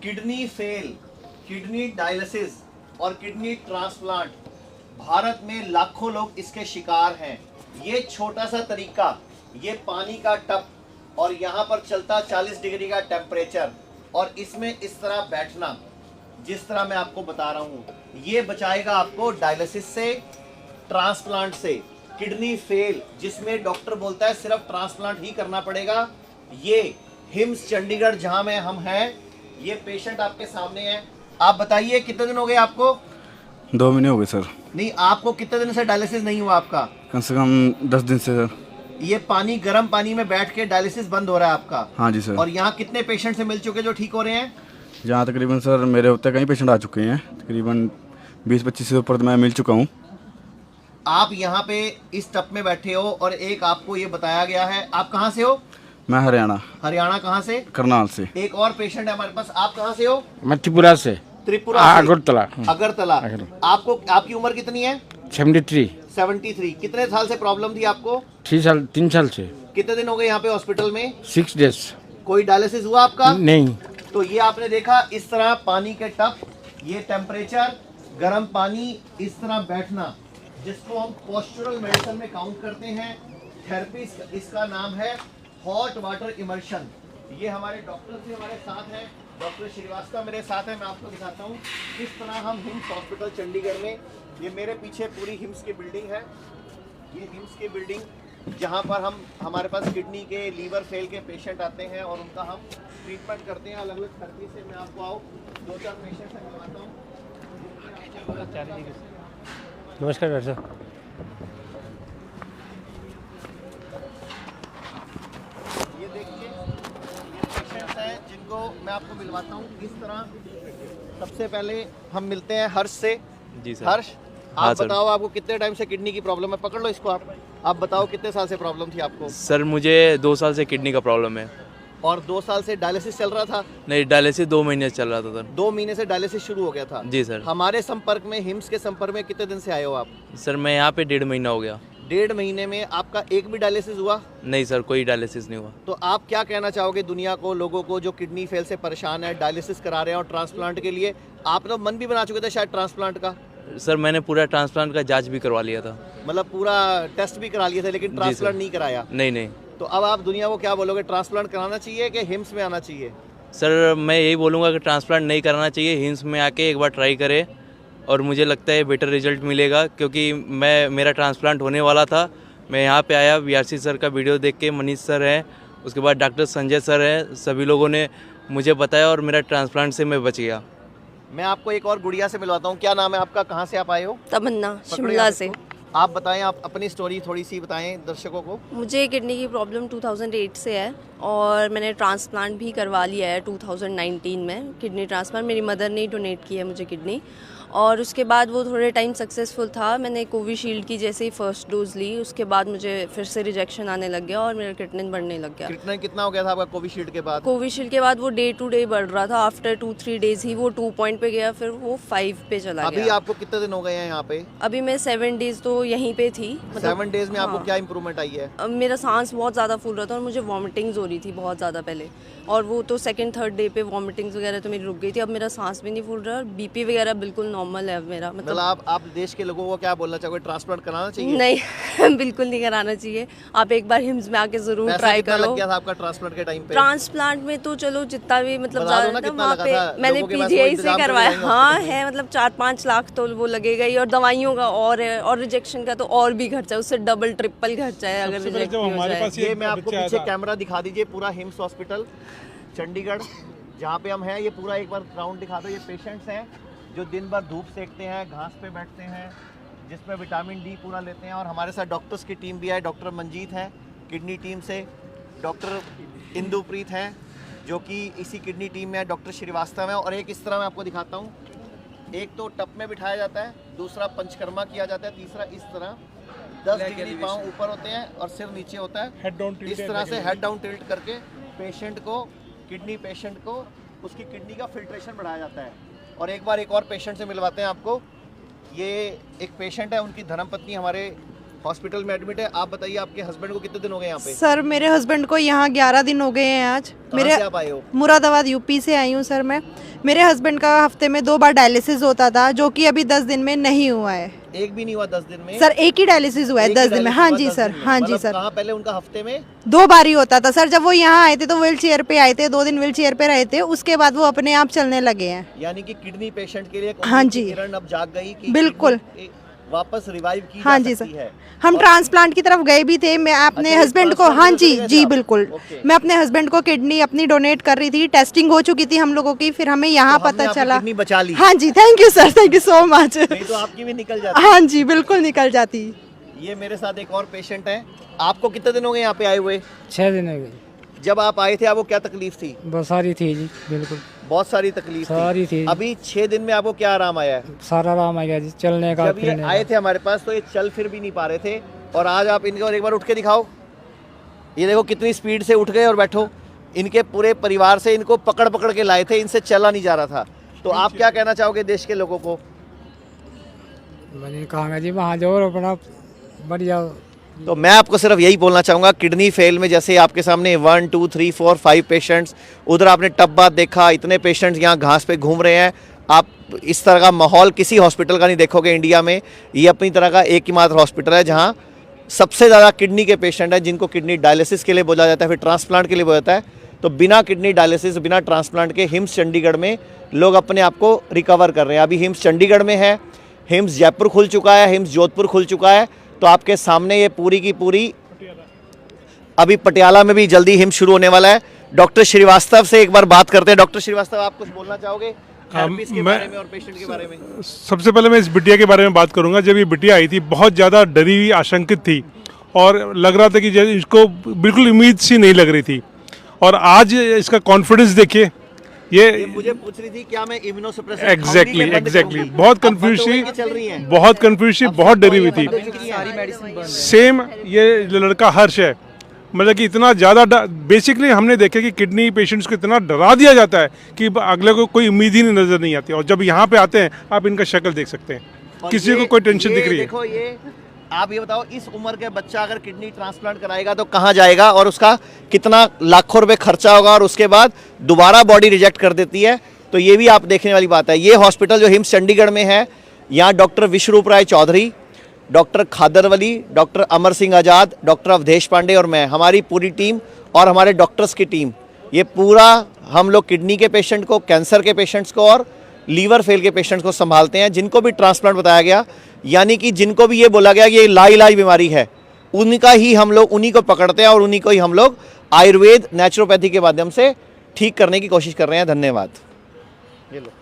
Kidney fail, kidney dialysis और kidney transplant, Bharat में लाखों लोग इसके शिकार हैं। ये छोटा सा तरीका, ये पानी का टब और यहाँ पर चलता 40 डिग्री का टेम्परेचर और इसमें इस तरह बैठना, जिस तरह मैं आपको बता रहा हूँ, ये बचाएगा आपको डायलिसिस से, ट्रांसप्लांट से। किडनी फेल जिसमें डॉक्टर बोलता है सिर्फ ट्रांसप्लांट ही करना पड़ेगा, ये हिम्स चंडीगढ़ जहां में हम हैं, ये पेशेंट आपके सामने है। आप बताइए कितने दिन हो गए आपको? 2 महीने हो गए सर। नहीं, आपको कितने दिन से डायलिसिस नहीं हुआ आपका? कम से कम 10 दिन से सर। ये पानी, गर्म पानी में बैठ के डायलिसिस बंद हो रहा है आपका? हाँ जी सर। और यहाँ कितने पेशेंट से मिल चुके जो ठीक हो रहे हैं? यहाँ तकरीबन सर मेरे होते कई पेशेंट आ चुके हैं, तकरीबन 20-25 से ऊपर तो मैं मिल चुका हूँ। आप यहाँ पे इस टप में बैठे हो और एक आपको ये बताया गया है। आप कहाँ से हो? मैं हरियाणा। हरियाणा कहाँ से? करनाल से। एक और पेशेंट है हमारे पास। आप कहाँ से हो? मैं त्रिपुरा से। त्रिपुरा से? अगरतला। अगरतला। आपको, आपकी उम्र कितनी है? 73। 73। कितने साल से प्रॉब्लम थी आपको? 3 साल से। कितने दिन हो गए यहाँ पे हॉस्पिटल में? 6 डेज। कोई डायलिसिस हुआ आपका? नहीं। तो ये आपने देखा, इस तरह पानी के टप, ये टेम्परेचर, गर्म पानी, इस तरह बैठना, जिसको हम पोस्चरल मेडिसिन में काउंट करते हैं। थेरेपी इसका नाम है हॉट वाटर इमर्शन। ये हमारे डॉक्टर से हमारे साथ हैं, डॉक्टर श्रीवास्तव मेरे साथ है। मैं आपको दिखाता हूँ किस तरह हम हिम्स हॉस्पिटल चंडीगढ़ में, ये मेरे पीछे पूरी हिम्स की बिल्डिंग है, ये हिम्स की बिल्डिंग जहाँ पर हम, हमारे पास किडनी के, लीवर फेल के पेशेंट आते हैं और उनका हम ट्रीटमेंट करते हैं अलग अलग थेरेपी से। मैं आपको आओ 2-4 पेशेंट से मिलवाता हूँ। नमस्कार डॉक्टर साहब। ये देखिए, ये पेशेंट्स हैं जिनको मैं आपको मिलवाता हूँ इस तरह। सबसे पहले हम मिलते हैं हर्ष से। जी सर। हर्ष, हाँ आप सर। बताओ आपको कितने टाइम से किडनी की प्रॉब्लम है? पकड़ लो इसको आप बताओ कितने साल से प्रॉब्लम थी आपको? सर मुझे 2 साल से किडनी का प्रॉब्लम है। और 2 साल से डायलिसिस चल रहा था? नहीं, डायलिसिस 2 महीने से चल रहा था सर। 2 महीने से डायलिसिस शुरू हो गया था? जी सर। हमारे संपर्क में, हिम्स के संपर्क में कितने दिन से आए हो आप? सर मैं यहाँ पे 1.5 महीना हो गया। 1.5 महीने में आपका एक भी डायलिसिस हुआ? नहीं सर, कोई डायलिसिस नहीं हुआ। तो आप क्या कहना चाहोगे दुनिया को, लोगों को जो किडनी फेल से परेशान है, डायलिसिस करा रहे हैं और ट्रांसप्लांट के लिए? आप तो मन भी बना चुके थे शायद ट्रांसप्लांट का। सर मैंने पूरा ट्रांसप्लांट का जांच भी करवा लिया था। मतलब पूरा टेस्ट भी करा लिए थे लेकिन ट्रांसप्लांट नहीं कराया? नहीं। तो अब आप दुनिया को क्या बोलोगे, ट्रांसप्लांट कराना चाहिए कि हिम्स में आना चाहिए? सर मैं यही बोलूँगा कि ट्रांसप्लांट नहीं कराना चाहिए, हिम्स में आके एक बार ट्राई करें और मुझे लगता है बेटर रिजल्ट मिलेगा। क्योंकि मेरा ट्रांसप्लांट होने वाला था, मैं यहाँ पे आया, VRC सर का वीडियो देख के, मनीष सर हैं, उसके बाद डॉक्टर संजय सर हैं, सभी लोगों ने मुझे बताया और मेरा ट्रांसप्लांट से मैं बच गया। मैं आपको एक और गुड़िया से मिलवाता हूँ। क्या नाम है आपका? कहाँ से आप आए हो? तमन्ना, शिमला से। आप बताएं, आप अपनी स्टोरी थोड़ी सी बताएं दर्शकों को। मुझे किडनी की प्रॉब्लम 2008 से है और मैंने ट्रांसप्लांट भी करवा लिया है 2019 में। किडनी ट्रांसप्लांट मेरी मदर ने डोनेट की है मुझे किडनी, और उसके बाद वो थोड़े टाइम सक्सेसफुल था। मैंने कोविशील्ड की जैसे ही फर्स्ट डोज ली, उसके बाद मुझे फिर से रिजेक्शन आने लग गया और मेरा क्रिएटिनिन बढ़ने लग गया। क्रिएटिनिन कितना हो गया था आपका कोविशील्ड के बाद? कोविशील्ड के बाद वो डे टू डे बढ़ रहा था। आफ्टर 2-3 डेज ही वो 2 पॉइंट पे गया, फिर वो 5 पे चला अभी गया। आपको कितने दिन हो गए हैं यहाँ पे? अभी मैं 7 डेज तो यहीं पे थी। 7 डेज में आपको हाँ। क्या इंप्रूवमेंट आई है? अब मेरा सांस बहुत ज़्यादा फूल रहा था और मुझे वॉमिटिंग्स हो रही थी बहुत ज़्यादा पहले, और वो तो 2nd-3rd डे पे वॉमिटिंग्स वगैरह तो मेरी रुक गई थी। अब मेरा सांस भी नहीं फूल रहा और BP वगैरह बिल्कुल नॉर्मल है अब मेरा। मतलब आप देश के लोगों को क्या बोलना चाहोगे, ट्रांसप्लांट कराना चाहिए? नहीं बिल्कुल नहीं कराना चाहिए। आप एक बार हिम्स में आके ज़रूर पैसा ट्राई कितना करो। लग गया था आपका ट्रांसप्लांट के टाइम पे? ट्रांसप्लांट में तो चलो जितना भी मतलब बता दो ना ज़्यादा कितना वहाँ लगा पे था, मैंने लोगों के पास PGI वो से इंतजाम कर करवाया। लेंगे हाँ hospital है, मतलब 4-5 लाख तो वो लगेगा ही, और दवाइयों का और है, और रिजेक्शन का तो और भी खर्चा है, उससे डबल ट्रिपल खर्चा है अगर रिजेक्ट हो जाए। ये मैं आपको पीछे कैमरा दिखा दीजिए, पूरा हिम्स हॉस्पिटल चंडीगढ़ जहाँ पे हम हैं, ये पूरा एक बार ग्राउंड दिखा दो। ये पेशेंट्स हैं जो दिन भर धूप सेकते हैं, घास पे बैठते हैं, जिसमें विटामिन D पूरा लेते हैं। और हमारे साथ डॉक्टर्स की टीम भी है। डॉक्टर मंजीत हैं किडनी टीम से, डॉक्टर इंदुप्रीत हैं जो कि इसी किडनी टीम में है, डॉक्टर श्रीवास्तव हैं। और एक इस तरह मैं आपको दिखाता हूँ, एक तो टप में बिठाया जाता है, दूसरा पंचकर्मा किया जाता है, तीसरा इस तरह 10 डिग्री पाँव ऊपर होते हैं और सिर नीचे होता है। इस तरह से हेड डाउन टिल्ट करके पेशेंट को, किडनी पेशेंट को, उसकी किडनी का फिल्ट्रेशन बढ़ाया जाता है। और एक बार एक और पेशेंट से मिलवाते हैं आपको। ये एक पेशेंट है, उनकी धर्मपत्नी हमारे हॉस्पिटल में एडमिट है। आप बताइए, आपके हस्बैंड को कितने दिन हो गए यहाँ पे? सर मेरे हस्बैंड को यहाँ 11 दिन हो गए हैं आज। कहाँ से आप आए हो? मुरादाबाद यूपी से आई हूँ सर मैं। मेरे हस्बैंड का हफ्ते में 2 बार डायलिसिस होता था, जो कि अभी 10 दिन में नहीं हुआ है। एक भी नहीं हुआ 10 दिन में? सर एक ही डायलिसिस हुआ है एक 10 ही दिन में। डायलिसिस हाँ हुआ जी 10 सर, दिन में? हाँ जी मतलब सर। कहाँ पहले उनका हफ्ते में 2 बार ही होता था सर। जब वो यहाँ आए थे तो व्हील चेयर पे आए थे, 2 दिन व्हील चेयर पे रहे थे, उसके बाद वो अपने आप चलने लगे हैं। यानी कि किडनी पेशेंट के लिए हाँ जी। किरण अब जाग गई कि बिल्कुल। किडनी वापस रिवाइव की हाँ जा जी सकती सर, है। हम और- ट्रांसप्लांट की तरफ गए भी थे। मैं अपने अच्छा, हस्बैंड को, transplant हाँ की जी तरफ गए जी थे आप? बिल्कुल, ओके। मैं अपने हस्बैंड को किडनी अपनी डोनेट कर रही थी। टेस्टिंग हो चुकी थी हम लोगों की, फिर हमें यहाँ तो हमने पता आपकी चला। किडनी बचा ली। हाँ जी, thank you sir, thank you so much. नहीं तो आपकी भी निकल जाती। हाँ जी बिल्कुल निकल जाती। ये मेरे साथ एक और पेशेंट है। आपको कितने दिन हो गए यहाँ पे आए हुए? 6 दिन हो गए। जब आप आए थे आपको क्या तकलीफ थी? बहुत सारी थी जी, बिल्कुल बहुत सारी तकलीफ सारी थी। अभी 6 दिन में आपको क्या आराम आया है? सारा आराम आ गया जी, चलने का जब ये फिरने आए थे हमारे पास तो ये चल फिर भी नहीं पा रहे थे, और आज आप इनको एक बार उठ के दिखाओ। ये देखो कितनी स्पीड से उठ गए और बैठो। इनके पूरे परिवार से इनको पकड़ पकड़ के लाए थे, इनसे चला नहीं जा रहा था। तो आप क्या कहना चाहोगे देश के लोगों को? मैंने कहा जी वहाँ जाओ और अपना बढ़िया। तो मैं आपको सिर्फ यही बोलना चाहूँगा, किडनी फेल में जैसे आपके सामने 1 2 3 4 5 पेशेंट्स, उधर आपने टब्बा देखा, इतने पेशेंट्स यहाँ घास पे घूम रहे हैं। आप इस तरह का माहौल किसी हॉस्पिटल का नहीं देखोगे इंडिया में। ये अपनी तरह का एक ही मात्र हॉस्पिटल है जहाँ सबसे ज़्यादा किडनी के पेशेंट हैं, जिनको किडनी डायलिसिस के लिए बोला जाता है, फिर ट्रांसप्लांट के लिए बोला जाता है। तो बिना किडनी डायलिसिस, बिना ट्रांसप्लांट के हिम्स चंडीगढ़ में लोग अपने आप को रिकवर कर रहे हैं। अभी हिम्स चंडीगढ़ में है, हिम्स जयपुर खुल चुका है, हिम्स जोधपुर खुल चुका है। तो आपके सामने ये पूरी की पूरी, अभी पटियाला में भी जल्दी हिम्स शुरू होने वाला है। डॉक्टर श्रीवास्तव से एक बार बात करते हैं। डॉक्टर श्रीवास्तव, आप कुछ बोलना चाहोगे थेरेपिस्ट के बारे में और पेशेंट के बारे में? सबसे पहले मैं इस बिटिया के बारे में बात करूंगा। जब ये बिटिया आई थी बहुत ज़्यादा डरी हुई, आशंकित थी, और लग रहा था कि जैसे इसको बिल्कुल उम्मीद सी नहीं लग रही थी। और आज इसका कॉन्फिडेंस देखिए। ये मुझे पूछ रही थी क्या मैं इम्यूनोसप्रेसेंट एग्जैक्टली बहुत कंफ्यूज थी, चल रही हैं। बहुत कंफ्यूज थी, बहुत डरी हुई थी। सेम ये लड़का हर्ष है, मतलब कि इतना ज़्यादा बेसिकली हमने देखा कि किडनी पेशेंट्स को इतना डरा दिया जाता है कि अगले को कोई उम्मीद ही नहीं नजर नहीं आती। और जब यहाँ पे आते हैं आप इनका शक्ल देख सकते हैं, और किसी ये- को कोई टेंशन दिख रही है। देखो ये, आप ये बताओ इस उम्र के बच्चा अगर किडनी ट्रांसप्लांट कराएगा तो कहाँ जाएगा, और उसका कितना लाखों रुपए खर्चा होगा, और उसके बाद दोबारा बॉडी रिजेक्ट कर देती है। तो ये भी आप देखने वाली बात है। ये हॉस्पिटल जो हिम्स चंडीगढ़ में है, यहाँ डॉक्टर विश्वरूप राय चौधरी, डॉक्टर खादरवली, डॉक्टर अमर सिंह आज़ाद, डॉक्टर अवधेश पांडे और मैं, हमारी पूरी टीम और हमारे डॉक्टर्स की टीम, ये पूरा हम लोग किडनी के पेशेंट को, कैंसर के पेशेंट्स को और लीवर फेल के पेशेंट्स को संभालते हैं। जिनको भी ट्रांसप्लांट बताया गया, यानी कि जिनको भी ये बोला गया कि ये लाइलाज बीमारी है, उनका ही हम लोग, उन्हीं को पकड़ते हैं और उन्हीं को ही हम लोग आयुर्वेद, नेचुरोपैथी के माध्यम से ठीक करने की कोशिश कर रहे हैं। धन्यवाद। ये लो।